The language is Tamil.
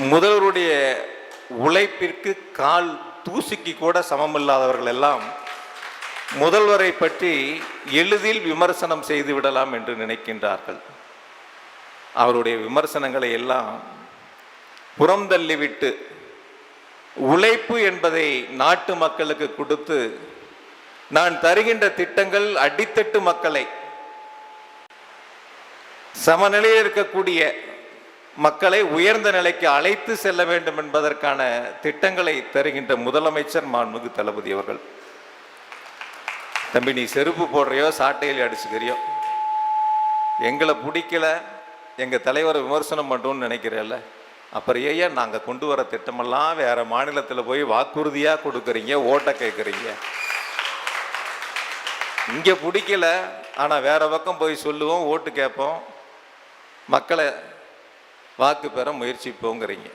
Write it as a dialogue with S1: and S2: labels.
S1: முதல்வருடைய உழைப்பிற்கு கால் தூசிக்கு கூட சமமில்லாதவர்கள் எல்லாம் முதல்வரை பற்றி எளிதில் விமர்சனம் செய்து விடலாம் என்று நினைக்கின்றார்கள். அவருடைய விமர்சனங்களை எல்லாம் புறந்தள்ளிவிட்டு உழைப்பு என்பதை நாட்டு மக்களுக்கு கொடுத்து, நான் தருகின்ற திட்டங்கள் அடித்தட்டு மக்களை, சமநிலையில் இருக்கக்கூடிய மக்களை உயர்ந்த நிலைக்கு அழைத்து செல்ல வேண்டும் என்பதற்கான திட்டங்களை தருகின்ற முதலமைச்சர் மாண்புமிகு தளபதி அவர்கள். தம்பி, நீ செருப்பு போடுறியோ சாட்டையில் அடிச்சுக்கிறியோ, எங்களை பிடிக்கல, எங்கள் தலைவரை விமர்சனம் பண்ணுறோன்னு நினைக்கிறேல்ல, அப்புறம் ஏன் நாங்கள் கொண்டு வர திட்டமெல்லாம் வேற மாநிலத்தில் போய் வாக்குறுதியாக கொடுக்குறீங்க, ஓட்டை கேட்குறீங்க? இங்கே பிடிக்கல, ஆனால் வேற பக்கம் போய் சொல்லுவோம், ஓட்டு கேட்போம், மக்களை வாக்கு பெற முயற்சிப்போங்கிறீங்க.